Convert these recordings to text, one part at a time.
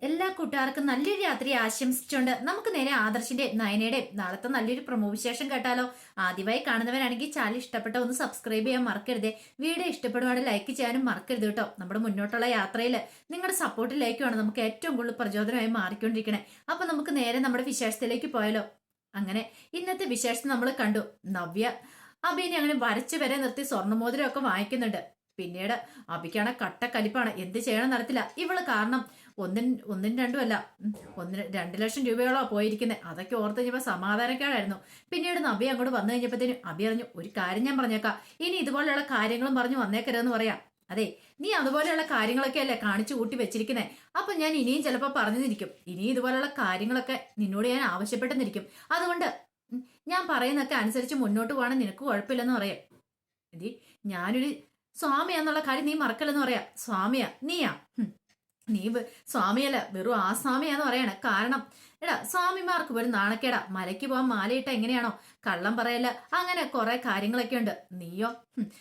എല്ലാ കൂട്ടുകാർക്കും നല്ലൊരു രാത്രി ആശംസിച്ചുകൊണ്ട് നമുക്ക് നേരെ ആദർശിന്റെ നയനയുടെ നാളത്തെ നല്ലൊരു പ്രൊമോ വിശേഷം കേട്ടാലോ. ആദ്യമായി കാണുന്നവരാണെങ്കിൽ ചാനൽ ഇഷ്ടപ്പെട്ട ഒന്ന് സബ്സ്ക്രൈബ് ചെയ്യാൻ മറക്കരുത്. വീഡിയോ ഇഷ്ടപ്പെടുവാണെങ്കിൽ ലൈക്ക് ചെയ്യാനും മറക്കരുത് കേട്ടോ. നമ്മുടെ മുന്നോട്ടുള്ള യാത്രയിൽ നിങ്ങളുടെ സപ്പോർട്ടിലേക്കുമാണ് നമുക്ക് ഏറ്റവും കൂടുതൽ പ്രചോദനമായി മാറിക്കൊണ്ടിരിക്കണേ. അപ്പൊ നമുക്ക് നേരെ നമ്മുടെ വിശേഷത്തിലേക്ക് പോയാലോ. അങ്ങനെ ഇന്നത്തെ വിശേഷത്തിൽ നമ്മൾ കണ്ടു, നവ്യ അഭിനെ അങ്ങനെ വരച്ചു വരെ നിർത്തി സ്വർണ്ണമോതിരമൊക്കെ വാങ്ങിക്കുന്നുണ്ട്. പിന്നീട് അഭിക്കാണ് കട്ടക്കലിപ്പാണ്, എന്ത് ചെയ്യണം നടത്തില്ല ഇവള്. കാരണം ഒന്നും രണ്ടും അല്ല, 2 ലക്ഷം രൂപയോളോ പോയിരിക്കുന്നത്. അതൊക്കെ ഓർത്ത് കഴിഞ്ഞപ്പോ സമാധാനക്കേടായിരുന്നു. പിന്നീട് നബി അങ്ങോട്ട് വന്നു കഴിഞ്ഞപ്പോഴത്തേനും അബി അറിഞ്ഞു, ഒരു കാര്യം ഞാൻ പറഞ്ഞേക്കാം, ഇനി ഇതുപോലെയുള്ള കാര്യങ്ങളും പറഞ്ഞു വന്നേക്കരുതെന്ന് പറയാം. അതെ, നീ അതുപോലെയുള്ള കാര്യങ്ങളൊക്കെ അല്ലേ കാണിച്ചു കൂട്ടി വെച്ചിരിക്കുന്നേ. അപ്പൊ ഞാൻ ഇനിയും ചിലപ്പോ പറഞ്ഞിരിക്കും, ഇനിയും ഇതുപോലെയുള്ള കാര്യങ്ങളൊക്കെ നിന്നോട് ഞാൻ ആവശ്യപ്പെട്ടെന്നിരിക്കും. അതുകൊണ്ട് ഞാൻ പറയുന്നൊക്കെ അനുസരിച്ച് മുന്നോട്ട് പോകണം, നിനക്ക് കുഴപ്പമില്ലെന്ന് പറയാം. എടി, ഞാനൊരു സ്വാമിയാന്നുള്ള കാര്യം നീ മറക്കല്ലെന്ന് പറയാ. സ്വാമിയാ നീയാ? നീ സ്വാമിയല്ല, വെറും ആസ്വാമിയാന്ന് പറയണ. കാരണം എടാ, സ്വാമിമാർക്ക് പോലും നാണക്കേടാ. മലയ്ക്ക് പോകാൻ മാലയിട്ട എങ്ങനെയാണോ കള്ളം പറയല്ല, അങ്ങനെ കുറെ കാര്യങ്ങളൊക്കെ ഉണ്ട്. നീയോ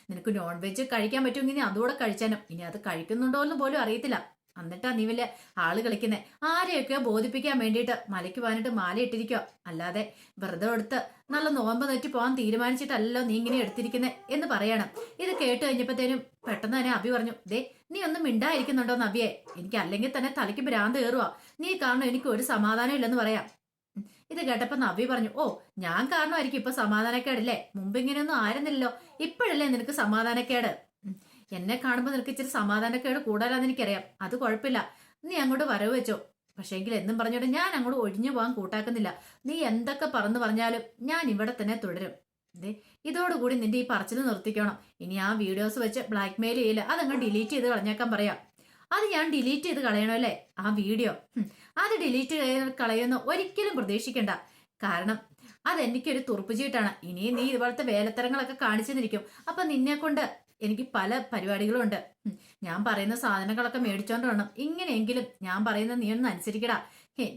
നിനക്ക് നോൺ വെജ് കഴിക്കാൻ പറ്റുമെങ്കിൽ നീ അതുകൂടെ കഴിച്ചാനും. ഇനി അത് കഴിക്കുന്നുണ്ടോ എന്ന് പോലും അറിയത്തില്ല. എന്നിട്ടാ നീ വലിയ ആള് കളിക്കുന്നേ. ആരെയൊക്കെയോ ബോധിപ്പിക്കാൻ വേണ്ടിയിട്ട് മലയ്ക്ക് പോകാനായിട്ട് മാല ഇട്ടിരിക്കോ. അല്ലാതെ വെറുതെ എടുത്ത് നല്ല നോമ്പ് നെറ്റി പോകാൻ തീരുമാനിച്ചിട്ടല്ലോ നീ ഇങ്ങനെ എടുത്തിരിക്കുന്നേ എന്ന് പറയണം. ഇത് കേട്ട് കഴിഞ്ഞപ്പോഴത്തേനും പെട്ടെന്ന് തന്നെ അഭി പറഞ്ഞു, ദേ നീ ഒന്നും മിണ്ടായിരിക്കുന്നുണ്ടോ നബിയെ? എനിക്ക് അല്ലെങ്കിൽ തന്നെ തലയ്ക്ക് ഭ്രാന്ത് കയറുവാ. നീ കാരണം എനിക്ക് ഒരു സമാധാനം ഇല്ലെന്ന് പറയാം. ഇത് കേട്ടപ്പോ നബി പറഞ്ഞു, ഓ ഞാൻ കാരണമായിരിക്കും ഇപ്പൊ സമാധാനക്കേടല്ലേ? മുമ്പ് ഇങ്ങനെയൊന്നും ആയിരുന്നില്ലല്ലോ, ഇപ്പോഴല്ലേ നിനക്ക് സമാധാനക്കേട്? എന്നെ കാണുമ്പോൾ നിനക്ക് ഇച്ചിരി സമാധാനക്കേട് കൂടുതലാന്ന് എനിക്കറിയാം. അത് കുഴപ്പമില്ല, നീ അങ്ങോട്ട് വരവ് വെച്ചോ. പക്ഷേങ്കിൽ എന്നും പറഞ്ഞോട്ട് ഞാൻ അങ്ങോട്ട് ഒഴിഞ്ഞു പോകാൻ കൂട്ടാക്കുന്നില്ല. നീ എന്തൊക്കെ പറഞ്ഞാലും ഞാൻ ഇവിടെ തന്നെ തുടരും. ഇതോടുകൂടി നിന്റെ ഈ പറച്ചിൽ നിർത്തിക്കണം. ഇനി ആ വീഡിയോസ് വെച്ച് ബ്ലാക്ക് മെയിൽ ചെയ്യില്ല, അതങ്ങ് ഡിലീറ്റ് ചെയ്ത് കളഞ്ഞേക്കാൻ പറയാം. അത് ഞാൻ ഡിലീറ്റ് ചെയ്ത് കളയണമല്ലേ ആ വീഡിയോ? അത് ഡിലീറ്റ് കളയുന്ന ഒരിക്കലും പ്രതീക്ഷിക്കണ്ട. കാരണം അതെനിക്കൊരു തുറപ്പുചീട്ടാണ്. ഇനിയും നീ ഇതുപോലത്തെ വേലത്തരങ്ങളൊക്കെ കാണിച്ചെന്നിരിക്കും. അപ്പൊ നിന്നെ കൊണ്ട് എനിക്ക് പല പരിപാടികളും ഉണ്ട്. ഞാൻ പറയുന്ന സാധനങ്ങളൊക്കെ മേടിച്ചോണ്ട് വേണം. ഇങ്ങനെയെങ്കിലും ഞാൻ പറയുന്നത് നീ ഒന്ന് അനുസരിക്കടാ.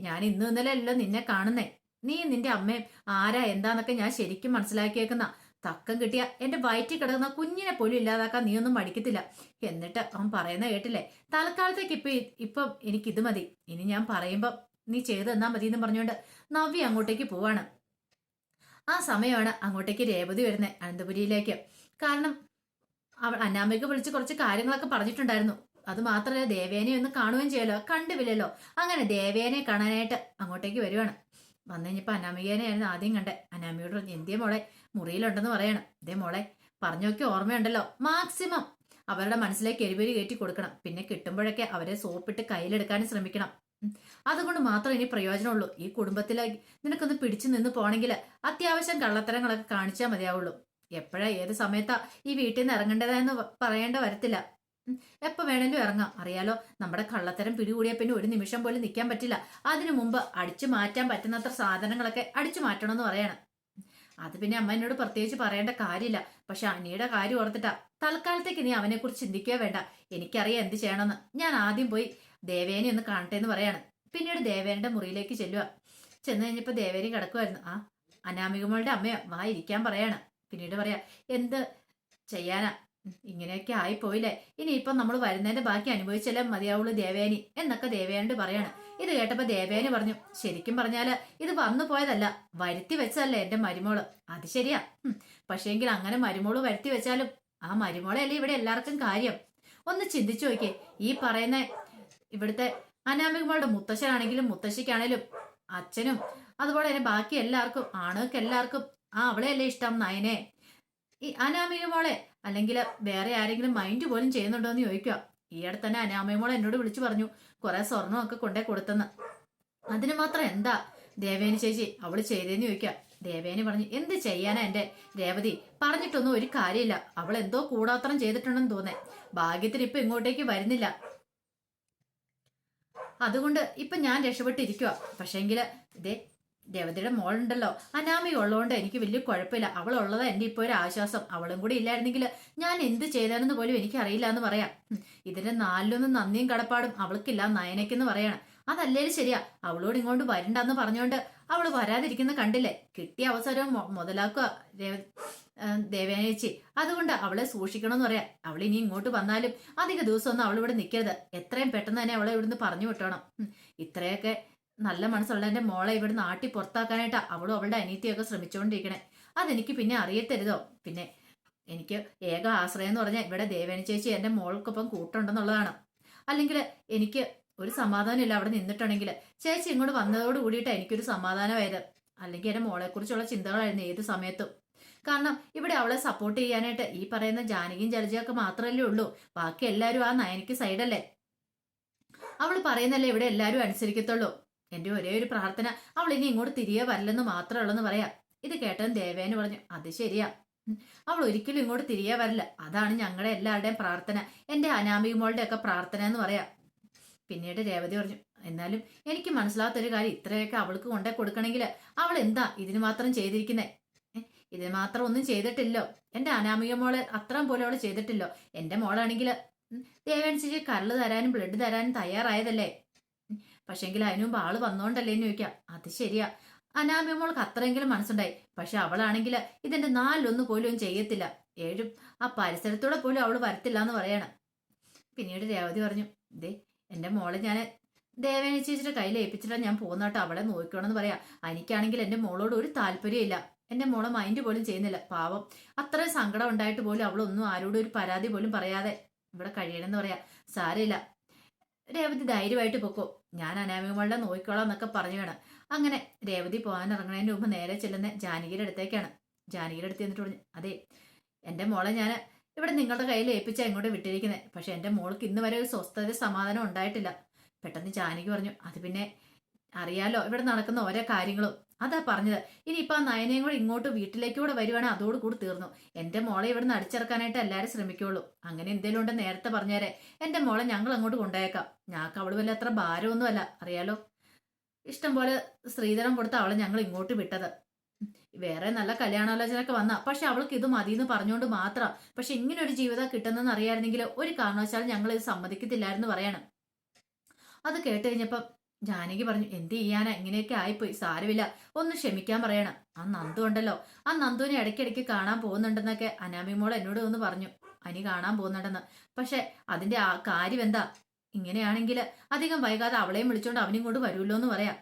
ഞാൻ ഇന്നും ഇന്നലെ അല്ലോ നിന്നെ കാണുന്നേ. നീ നിന്റെ അമ്മയും ആരാ എന്താന്നൊക്കെ ഞാൻ ശരിക്കും മനസ്സിലാക്കിയേക്കുന്ന. തക്കം കിട്ടിയ എന്റെ വയറ്റിൽ കിടക്കുന്ന കുഞ്ഞിനെ പോലും ഇല്ലാതാക്കാൻ നീ ഒന്നും മടിക്കത്തില്ല. എന്നിട്ട് അവൻ പറയുന്ന കേട്ടില്ലേ, തൽക്കാലത്തേക്ക് ഇപ്പം എനിക്കിത് മതി. ഇനി ഞാൻ പറയുമ്പോ നീ ചെയ്തു തന്നാ മതി എന്ന് പറഞ്ഞുകൊണ്ട് നവ്യ അങ്ങോട്ടേക്ക് പോവാണ്. ആ സമയമാണ് അങ്ങോട്ടേക്ക് രേവതി വരുന്നത്, അനന്തപുരിയിലേക്ക്. കാരണം അവൾ അന്നാമ്മയ്ക്ക് വിളിച്ച് കുറച്ച് കാര്യങ്ങളൊക്കെ പറഞ്ഞിട്ടുണ്ടായിരുന്നു. അത് മാത്രമല്ല, ദേവേനെ ഒന്ന് കാണുകയും ചെയ്യലോ, കണ്ടുവില്ലല്ലോ. അങ്ങനെ ദേവേനെ കാണാനായിട്ട് അങ്ങോട്ടേക്ക് വരുവാണ്. വന്നു കഴിഞ്ഞപ്പോ അനാമികേനെയായിരുന്നു ആദ്യം കണ്ടേ. അനാമിയോട് പറഞ്ഞു, എന്തിയെ മോളെ മുറിയിലുണ്ടെന്ന് പറയണം. ഇതേ മോളെ പറഞ്ഞൊക്കെ ഓർമ്മയുണ്ടല്ലോ, മാക്സിമം അവരുടെ മനസ്സിലേക്ക് എരിപെരി കയറ്റി കൊടുക്കണം. പിന്നെ കിട്ടുമ്പോഴൊക്കെ അവരെ സോപ്പിട്ട് കയ്യിലെടുക്കാനും ശ്രമിക്കണം. അതുകൊണ്ട് മാത്രം ഇനി പ്രയോജനമുള്ളൂ. ഈ കുടുംബത്തിലെ നിനക്കൊന്ന് പിടിച്ചു നിന്ന് പോണെങ്കിൽ അത്യാവശ്യം കള്ളത്തരങ്ങളൊക്കെ കാണിച്ചാൽ മതിയാവുള്ളൂ. എപ്പോഴാ ഏത് സമയത്താ ഈ വീട്ടിൽ നിന്ന് ഇറങ്ങേണ്ടതെന്ന് പറയേണ്ട വരത്തില്ല. എപ്പോ വേണേലും ഇറങ്ങാം. അറിയാലോ, നമ്മുടെ കള്ളത്തരം പിടികൂടിയ പിന്നെ ഒരു നിമിഷം പോലും നിൽക്കാൻ പറ്റില്ല. അതിനു മുമ്പ് അടിച്ചു മാറ്റാൻ പറ്റുന്നത്ര സാധനങ്ങളൊക്കെ അടിച്ചു മാറ്റണമെന്ന് പറയണം. അത് പിന്നെ അമ്മ എന്നോട് പ്രത്യേകിച്ച് പറയേണ്ട കാര്യമില്ല. പക്ഷെ അനിയുടെ കാര്യം ഓർത്തിട്ടാ. തൽക്കാലത്തേക്ക് നീ അവനെ കുറിച്ച് ചിന്തിക്കുക വേണ്ട. എനിക്കറിയാം എന്ത് ചെയ്യണമെന്ന്. ഞാൻ ആദ്യം പോയി ദേവേനെ ഒന്ന് കാണട്ടെ എന്ന് പറയാണ്. പിന്നീട് ദേവേന്റെ മുറിയിലേക്ക് ചെല്ലുക. ചെന്ന് കഴിഞ്ഞപ്പോ ദേവേനി കിടക്കുമായിരുന്നു. ആ അനാമികമോളുടെ അമ്മയോ വാ ഇരിക്കാൻ പറയാണ്. പിന്നീട് പറയാ, എന്ത് ചെയ്യാനാ, ഇങ്ങനെയൊക്കെ ആയിപ്പോയില്ലേ, ഇനിയിപ്പം നമ്മൾ വരുന്നതിന്റെ ബാക്കി അനുഭവിച്ചല്ലേ മതിയാവുള്ളൂ ദേവേനി എന്നൊക്കെ ദേവേനോട് പറയാണ്. ഇത് കേട്ടപ്പോ ദേവേനി പറഞ്ഞു, ശരിക്കും പറഞ്ഞാല് ഇത് വന്നു പോയതല്ല, വരുത്തി വെച്ചതല്ലേ എന്റെ മരുമോള്. അത് ശരിയാ, പക്ഷേങ്കിൽ അങ്ങനെ മരുമോള് വരുത്തി വെച്ചാലും ആ മരുമോളെ അല്ലേ ഇവിടെ എല്ലാവർക്കും കാര്യം. ഒന്ന് ചിന്തിച്ചു നോക്കിയേ. ഈ പറയുന്ന ഇവിടുത്തെ അനാമികമോളുടെ മുത്തശ്ശനാണെങ്കിലും മുത്തശ്ശിക്കാണേലും അച്ഛനും അതുപോലെ തന്നെ ബാക്കി എല്ലാവർക്കും ആണുങ്ങൾക്ക് എല്ലാവർക്കും അവളെയല്ലേ ഇഷ്ടം, നയനെ. ഈ അനാമിക മോളെ അല്ലെങ്കിൽ വേറെ ആരെങ്കിലും മൈൻഡ് പോലും ചെയ്യുന്നുണ്ടോ എന്ന് ചോദിക്കുക. ഈയിടെ തന്നെ അനാമിക മോളെ എന്നോട് വിളിച്ചു പറഞ്ഞു കുറെ സ്വർണ്ണമൊക്കെ കൊണ്ടേ കൊടുത്തെന്ന്. അതിന് മാത്രം എന്താ ദേവേനി ചേച്ചി അവള് ചെയ്തേന്ന് ചോദിക്കുക. ദേവേനി പറഞ്ഞു, എന്ത് ചെയ്യാനാ എന്റെ രേവതി, പറഞ്ഞിട്ടൊന്നും ഒരു കാര്യമില്ല. അവൾ എന്തോ കൂടാത്രം ചെയ്തിട്ടുണ്ടെന്ന് തോന്നേ. ഭാഗ്യത്തിന് ഇപ്പൊ ഇങ്ങോട്ടേക്ക് വരുന്നില്ല, അതുകൊണ്ട് ഇപ്പൊ ഞാൻ രക്ഷപ്പെട്ടിരിക്കുക. പക്ഷേങ്കില് ഇതേ രവതിയുടെ മോളുണ്ടല്ലോ അനാമിക ഉള്ളതുകൊണ്ട് എനിക്ക് വലിയ കുഴപ്പമില്ല. അവൾ ഉള്ളതാ എന്റെ ഇപ്പൊ ഒരു ആശ്വാസം. അവളും കൂടി ഇല്ലായിരുന്നെങ്കിൽ ഞാൻ എന്ത് ചെയ്താലെന്ന് പോലും എനിക്ക് അറിയില്ല എന്ന് പറയാം. ഇതിന്റെ 4 നന്ദിയും കടപ്പാടും അവൾക്കില്ല നയനയ്ക്കെന്ന് പറയാണ്. അതല്ലേലും ശരിയാ, അവളോട് ഇങ്ങോട്ട് വരണ്ടെന്ന് പറഞ്ഞുകൊണ്ട് അവള് വരാതിരിക്കുന്ന കണ്ടില്ലേ? കിട്ടിയ അവസരവും മുതലാക്കുക ദേവയാനേച്ചി. അതുകൊണ്ട് അവളെ സൂക്ഷിക്കണമെന്ന് പറയാം. അവൾ ഇനി ഇങ്ങോട്ട് വന്നാലും അധിക ദിവസമൊന്നും അവൾ ഇവിടെ നിൽക്കരുത്. എത്രയും പെട്ടെന്ന് തന്നെ അവളെ ഇവിടുന്ന് പറഞ്ഞു വിട്ടണം. ഇത്രയൊക്കെ നല്ല മനസ്സുള്ള എന്റെ മോളെ ഇവിടെ നാട്ടി പുറത്താക്കാനായിട്ടാ അവളും അവളുടെ അനിയത്തിയൊക്കെ ശ്രമിച്ചുകൊണ്ടിരിക്കണേ. അതെനിക്ക് പിന്നെ അറിയത്തരുതോ? പിന്നെ എനിക്ക് ഏക ആശ്രയം എന്ന് പറഞ്ഞാൽ ഇവിടെ ദേവേണി ചേച്ചി എന്റെ മോൾക്കൊപ്പം കൂട്ടുണ്ടെന്നുള്ളതാണ്. അല്ലെങ്കിൽ എനിക്ക് ഒരു സമാധാനമില്ല അവിടെ നിന്നിട്ടുണ്ടെങ്കിൽ. ചേച്ചി ഇങ്ങോട്ട് വന്നതോട് കൂടിയിട്ടാണ് എനിക്കൊരു സമാധാനമായത്. അല്ലെങ്കിൽ എന്റെ മോളെക്കുറിച്ചുള്ള ചിന്തകളായിരുന്നു ഏത് സമയത്തും. കാരണം ഇവിടെ അവളെ സപ്പോർട്ട് ചെയ്യാനായിട്ട് ഈ പറയുന്ന ജാനകിയും ജലജയൊക്കെ മാത്രമല്ലേ ഉള്ളൂ. ബാക്കി എല്ലാവരും ആ നയനിക്ക് സൈഡല്ലേ. അവൾ പറയുന്നല്ലേ ഇവിടെ എല്ലാവരും അനുസരിക്കത്തുള്ളൂ. എന്റെ ഒരേ ഒരു പ്രാർത്ഥന അവൾ ഇനി ഇങ്ങോട്ട് തിരികെ വരില്ലെന്ന് മാത്രമേ ഉള്ളെന്ന് പറയാം. ഇത് കേട്ടതും ദേവേന് പറഞ്ഞു, അത് ശരിയാ, അവൾ ഒരിക്കലും ഇങ്ങോട്ട് തിരികെ വരില്ല. അതാണ് ഞങ്ങളുടെ എല്ലാവരുടെയും പ്രാർത്ഥന, എന്റെ അനാമികമോളുടെ ഒക്കെ പ്രാർത്ഥന എന്ന് പറയാം. പിന്നീട് രേവതി പറഞ്ഞു, എന്നാലും എനിക്ക് മനസ്സിലാത്തൊരു കാര്യം, ഇത്രയൊക്കെ അവൾക്ക് കൊണ്ടേ കൊടുക്കണമെങ്കിൽ അവൾ എന്താ ഇതിന് മാത്രം ചെയ്തിരിക്കുന്നേ? ഇതിന് മാത്രം ഒന്നും ചെയ്തിട്ടില്ലോ. എന്റെ അനാമിക മോളെ അത്രയും പോലെ അവൾ ചെയ്തിട്ടില്ലോ. എന്റെ മോളാണെങ്കിൽ ദേവനുസരിച്ച് കരള് തരാനും ബ്ലഡ് തരാനും തയ്യാറായതല്ലേ. പക്ഷെങ്കിൽ അതിനു മുമ്പ് ആള് വന്നോണ്ടല്ലേ എന്ന് ചോദിക്കാം. അത് ശരിയാ, അനാമിക മോൾക്ക് അത്രയെങ്കിലും മനസ്സുണ്ടായി. പക്ഷെ അവളാണെങ്കിൽ ഇതിന്റെ 4 പോലും ചെയ്യത്തില്ല. 7 ആ പരിസരത്തൂടെ പോലും അവള് വരത്തില്ല എന്ന് പറയാണ്. പിന്നീട് രേവതി പറഞ്ഞു, ദേ എന്റെ മോളെ ഞാൻ ദേവേന ചേച്ചിയുടെ കയ്യിൽ ഏൽപ്പിച്ചിട്ടാണ് ഞാൻ പോകുന്നോട്ടോ, അവളെ നോക്കണമെന്ന് പറയാം. എനിക്കാണെങ്കിൽ എന്റെ മോളോട് ഒരു താല്പര്യം ഇല്ല. എന്റെ മോളെ മൈൻഡ് പോലും ചെയ്യുന്നില്ല. പാവം, അത്രയും സങ്കടം ഉണ്ടായിട്ട് പോലും അവളൊന്നും ആരോടും ഒരു പരാതി പോലും പറയാതെ ഇവിടെ കഴിയണമെന്ന് പറയാ. സാരമില്ല രേവതി, ധൈര്യമായിട്ട് പൊക്കോ, ഞാൻ അനാമികമോളെ നോക്കിക്കോളാം എന്നൊക്കെ പറഞ്ഞു വേണം. അങ്ങനെ രേവതി പോകാൻ ഇറങ്ങുന്നതിന് മുമ്പ് നേരെ ചെല്ലുന്ന ജാനകിയുടെ അടുത്തേക്കാണ്. ജാനകിയുടെ അടുത്ത് എന്നിട്ട് പറഞ്ഞു, അതെ എന്റെ മോളെ ഞാൻ ഇവിടെ നിങ്ങളുടെ കയ്യിൽ ഏൽപ്പിച്ചാ ഇങ്ങോട്ട് വിട്ടിരിക്കുന്നത്. പക്ഷെ എന്റെ മോൾക്ക് ഇന്ന് വരെ ഒരു സ്വസ്ഥത സമാധാനം ഉണ്ടായിട്ടില്ല. പെട്ടെന്ന് ജാനകി പറഞ്ഞു, അത് പിന്നെ അറിയാലോ ഇവിടെ നടക്കുന്ന ഓരോ കാര്യങ്ങളും, അതാ പറഞ്ഞത്. ഇനിയിപ്പോ ആ നയനയും കൂടെ ഇങ്ങോട്ട് വീട്ടിലേക്കൂടെ വരുവാണെങ്കിൽ അതോട് കൂടി തീർന്നു. എന്റെ മോളെ ഇവിടെ നിന്ന് അടിച്ചിറക്കാനായിട്ട് എല്ലാവരും ശ്രമിക്കുള്ളൂ. അങ്ങനെ എന്തെങ്കിലും ഉണ്ട് നേരത്തെ പറഞ്ഞേരെ, എന്റെ മോളെ ഞങ്ങൾ അങ്ങോട്ട് കൊണ്ടുപോയേക്കാം. ഞങ്ങൾക്ക് അവള് വല്ല അത്ര ഭാരമൊന്നുമല്ല, അറിയാലോ. ഇഷ്ടം പോലെ സ്ത്രീധനം കൊടുത്ത അവളെ ഞങ്ങൾ ഇങ്ങോട്ട് വിട്ടത്. വേറെ നല്ല കല്യാണാലോചനയൊക്കെ വന്ന, പക്ഷെ അവൾക്ക് ഇത് മതിയെന്ന് പറഞ്ഞുകൊണ്ട് മാത്രം. പക്ഷെ ഇങ്ങനെ ഒരു ജീവിതം കിട്ടുന്നെന്ന് അറിയായിരുന്നെങ്കിൽ ഒരു കാരണവശാലും ഞങ്ങൾ ഇത് സമ്മതിക്കത്തില്ലായിരുന്നു പറയണം. അത് കേട്ട് കഴിഞ്ഞപ്പം ജാനകി പറഞ്ഞു, എന്ത് ചെയ്യാനാ, ഇങ്ങനെയൊക്കെ ആയിപ്പോയി, സാരമില്ല, ഒന്ന് ക്ഷമിക്കാൻ പറയണം. ആ നന്ദു ഉണ്ടല്ലോ, ആ നന്ദുവിനെ ഇടയ്ക്കിടയ്ക്ക് കാണാൻ പോകുന്നുണ്ടെന്നൊക്കെ അനാമിമോൾ എന്നോട് ഒന്ന് പറഞ്ഞു, അനി കാണാൻ പോകുന്നുണ്ടെന്ന്. പക്ഷെ അതിന്റെ ആ കാര്യം എന്താ? ഇങ്ങനെയാണെങ്കിൽ അധികം വൈകാതെ അവളെയും വിളിച്ചോണ്ട് അവനും കൊണ്ട് വരുമല്ലോ എന്ന് പറയാം.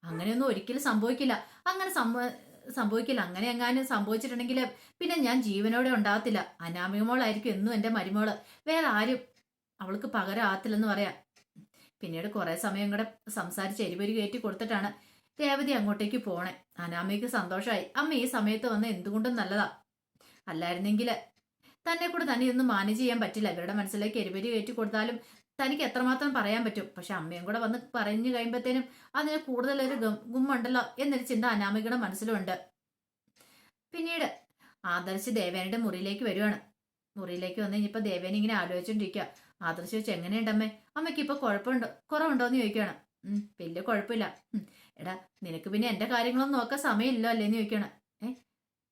അങ്ങനെയൊന്നും ഒരിക്കലും സംഭവിക്കില്ല. അങ്ങനെ സംഭവിക്കില്ല. അങ്ങനെ എങ്ങാനും സംഭവിച്ചിട്ടുണ്ടെങ്കിൽ പിന്നെ ഞാൻ ജീവനോടെ ഉണ്ടാകത്തില്ല. അനാമികമോളായിരിക്കും എന്നും എന്റെ മരുമോള്, വേറെ ആരും അവൾക്ക് പകരം ആകത്തില്ലെന്ന് പറയാം. പിന്നീട് കുറെ സമയം കൂടെ സംസാരിച്ച് എരിപൊരി കയറ്റി കൊടുത്തിട്ടാണ് രേവതി അങ്ങോട്ടേക്ക് പോണേ. അനാമിക്ക് സന്തോഷമായി. അമ്മ ഈ സമയത്ത് വന്ന് എന്തുകൊണ്ടും നല്ലതാ. അല്ലായിരുന്നെങ്കിൽ തന്നെ കൂടെ തന്നെ ഇതൊന്നും മാനേജ് ചെയ്യാൻ പറ്റില്ല. ഇവരുടെ മനസ്സിലേക്ക് എരിപൊരി കയറ്റി കൊടുത്താലും തനിക്ക് എത്രമാത്രം പറയാൻ പറ്റും. പക്ഷെ അമ്മയും കൂടെ വന്ന് പറഞ്ഞു കഴിയുമ്പോഴത്തേനും അതിന് കൂടുതലൊരു ഗുമ്മുണ്ടല്ലോ എന്നൊരു ചിന്ത അനാമികയുടെ മനസ്സിലുണ്ട്. പിന്നീട് ആദർശ് ദേവേനയുടെ മുറിയിലേക്ക് വരുവാണ്. മുറിയിലേക്ക് വന്ന് കഴിഞ്ഞപ്പോ ദേവേന ഇങ്ങനെ ആലോചിച്ചോണ്ടിരിക്കുക. ആദർശ് ചോദിച്ചു, എങ്ങനെയുണ്ടമ്മേ, അമ്മയ്ക്ക് ഇപ്പൊ കുറവുണ്ടോന്ന് ചോദിക്കുകയാണ്. വലിയ കുഴപ്പമില്ല. എടാ നിനക്ക് പിന്നെ എന്റെ കാര്യങ്ങളൊന്നും നോക്കാൻ സമയമില്ലോ അല്ലേന്ന് ചോദിക്കുകയാണ്.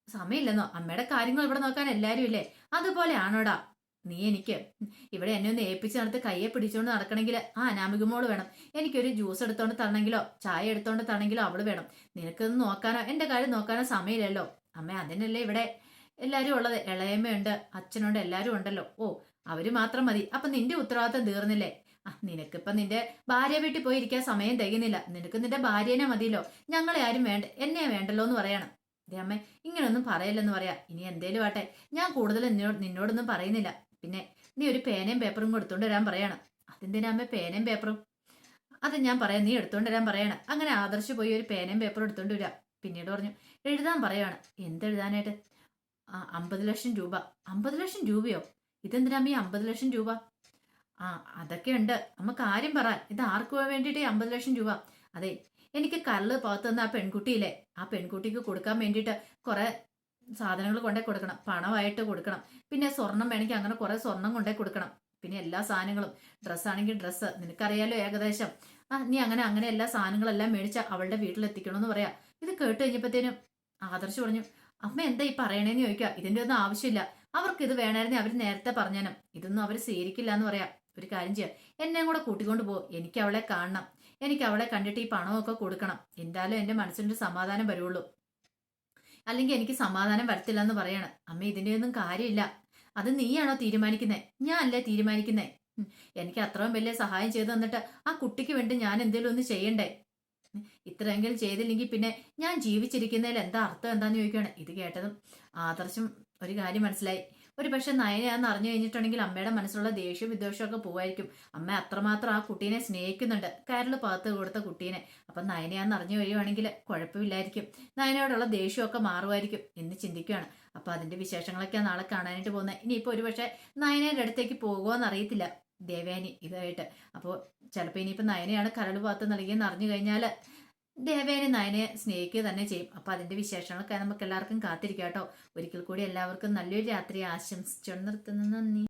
സമയമില്ലെന്നോ? അമ്മയുടെ കാര്യങ്ങൾ ഇവിടെ നോക്കാൻ എല്ലാരും ഇല്ലേ? അതുപോലെ ആണോടാ നീ? എനിക്ക് ഇവിടെ എന്നെ ഒന്ന് ഏൽപ്പിച്ച് നടത്ത് കയ്യെ പിടിച്ചോണ്ട് നടക്കണമെങ്കിൽ ആ അനാമികമോള് വേണം. എനിക്കൊരു ജ്യൂസ് എടുത്തോണ്ട് തരണമെങ്കിലോ ചായ എടുത്തോണ്ട് തരണമെങ്കിലോ അവള് വേണം. നിനക്കൊന്ന് നോക്കാനോ എന്റെ കാര്യം നോക്കാനോ സമയമില്ലല്ലോ അമ്മ. അതിനല്ലേ ഇവിടെ എല്ലാരും ഉള്ളത്. ഇളയമ്മയുണ്ട്, അച്ഛനുണ്ട്, എല്ലാരും ഉണ്ടല്ലോ. അവര് മാത്രം മതി. അപ്പൊ നിന്റെ ഉത്തരവാദിത്തം തീർന്നില്ലേ? നിനക്കിപ്പൊ നിന്റെ ഭാര്യ വീട്ടിൽ പോയി ഇരിക്കാൻ സമയം തികയുന്നില്ല. നിനക്ക് നിന്റെ ഭാര്യനെ മതിയല്ലോ, ഞങ്ങളെ ആരും വേണ്ട, എന്നെ വേണ്ടല്ലോ എന്ന് പറയണം. അതെ അമ്മ, ഇങ്ങനൊന്നും പറയില്ലെന്ന് പറയാ. ഇനി എന്തേലും ആട്ടെ, ഞാൻ കൂടുതൽ നിന്നോടൊന്നും പറയുന്നില്ല. പിന്നെ നീ ഒരു പേനയും പേപ്പറും എടുത്തോണ്ട് വരാൻ പറയാണ്. അതെന്തിനാ അമ്മ പേനയും പേപ്പറും? അത് ഞാൻ പറയാം, നീ എടുത്തോണ്ട് വരാൻ പറയാണ്. അങ്ങനെ ആദർശ് പോയി ഒരു പേനയും പേപ്പറും എടുത്തോണ്ട് വരാം. പിന്നീട് പറഞ്ഞു, എഴുതാൻ പറയാണ്. എന്തെഴുതാനായിട്ട്? 50 ലക്ഷം രൂപ. 50 ലക്ഷം രൂപയോ? ഇതെന്തിനാ അമ്മ 50 ലക്ഷം രൂപ? അതൊക്കെ ഉണ്ട് അമ്മ, കാര്യം പറ. ഇത് ആർക്ക് വേണ്ടിയിട്ട് 50 ലക്ഷം രൂപ? അതെ, എനിക്ക് കരള് പുറത്തുനിന്ന് ആ പെൺകുട്ടിയില്ലേ, ആ പെൺകുട്ടിക്ക് കൊടുക്കാൻ വേണ്ടിയിട്ട് കുറെ സാധനങ്ങൾ കൊണ്ടേ കൊടുക്കണം. പണമായിട്ട് കൊടുക്കണം. പിന്നെ സ്വർണം വേണമെങ്കിൽ അങ്ങനെ കുറെ സ്വർണം കൊണ്ടേ കൊടുക്കണം. പിന്നെ എല്ലാ സാധനങ്ങളും, ഡ്രസ്സാണെങ്കിൽ ഡ്രസ്സ്, നിനക്കറിയാലോ ഏകദേശം. നീ അങ്ങനെ എല്ലാ സാധനങ്ങളെല്ലാം മേടിച്ച അവളുടെ വീട്ടിലെത്തിക്കണമെന്ന് പറയാ. ഇത് കേട്ട് കഴിഞ്ഞപ്പോഴത്തേനും ആദർശ് പറഞ്ഞു, അമ്മ എന്താ ഈ പറയണേന്ന് ചോദിക്കുക. ഇതിന്റെ ഒന്നും ആവശ്യമില്ല. അവർക്ക് ഇത് വേണമായിരുന്നേ അവർ നേരത്തെ പറഞ്ഞാനും. ഇതൊന്നും അവർ സ്വീകരിക്കില്ല എന്ന് പറയാം. ഒരു കാര്യം ചെയ്യാം, എന്നെയും കൂടെ കൂട്ടിക്കൊണ്ട് പോ, എനിക്ക് അവളെ കാണണം. എനിക്ക് അവളെ കണ്ടിട്ട് ഈ പണമൊക്കെ കൊടുക്കണം. എന്തായാലും എന്റെ മനസ്സിനൊരു സമാധാനം വരുള്ളൂ. അല്ലെങ്കിൽ എനിക്ക് സമാധാനം വരത്തില്ല എന്ന് പറയാണ്. അമ്മ ഇതിന്റെ ഒന്നും കാര്യമില്ല. അത് നീയാണോ തീരുമാനിക്കുന്നേ? ഞാൻ അല്ലേ തീരുമാനിക്കുന്നേ. എനിക്ക് അത്രയും വലിയ സഹായം ചെയ്തു തന്നിട്ട് ആ കുട്ടിക്ക് വേണ്ടി ഞാൻ എന്തെങ്കിലും ഒന്ന് ചെയ്യണ്ടേ? ഇത്രയെങ്കിലും ചെയ്തില്ലെങ്കിൽ പിന്നെ ഞാൻ ജീവിച്ചിരിക്കുന്നതിൽ എന്താ അർത്ഥം എന്താന്ന് ചോദിക്കുകയാണ്. ഇത് കേട്ടതും ആദർശം ഒരു കാര്യം മനസ്സിലായി. ഒരു പക്ഷെ നയനയാന്ന് അറിഞ്ഞു കഴിഞ്ഞിട്ടുണ്ടെങ്കിൽ അമ്മയുടെ മനസ്സിലുള്ള ദേഷ്യവും വിദ്വേഷവും ഒക്കെ പോവായിരിക്കും. അമ്മ അത്രമാത്രം ആ കുട്ടീനെ സ്നേഹിക്കുന്നുണ്ട്, കയറിൽ പാത്ത് കൊടുത്ത കുട്ടീനെ. അപ്പൊ നയനയാന്ന് അറിഞ്ഞു കഴിയുവാണെങ്കിൽ കുഴപ്പമില്ലായിരിക്കും, നയനയോടുള്ള ദേഷ്യമൊക്കെ മാറുമായിരിക്കും എന്ന് ചിന്തിക്കുകയാണ്. അപ്പൊ അതിന്റെ വിശേഷങ്ങളൊക്കെ നാളെ കാണാനായിട്ട് പോകുന്നത്. ഇനിയിപ്പോ ഒരുപക്ഷെ നയനയുടെ അടുത്തേക്ക് പോകുമോന്ന് അറിയത്തില്ല ദേവയാനി ഇതായിട്ട്. അപ്പോൾ ചിലപ്പോൾ ഇനിയിപ്പോൾ നയനയാണ് കരൾ ഭാഗത്ത് നൽകിയെന്ന് അറിഞ്ഞു കഴിഞ്ഞാൽ ദേവയാനി നയനയെ സ്നേഹിക്കുക തന്നെ ചെയ്യും. അപ്പൊ അതിന്റെ വിശേഷങ്ങളൊക്കെ നമുക്ക് എല്ലാവർക്കും കാത്തിരിക്കാം കേട്ടോ. ഒരിക്കൽ കൂടി എല്ലാവർക്കും നല്ലൊരു രാത്രി ആശംസിച്ചു നിർത്തുന്നു. നന്ദി.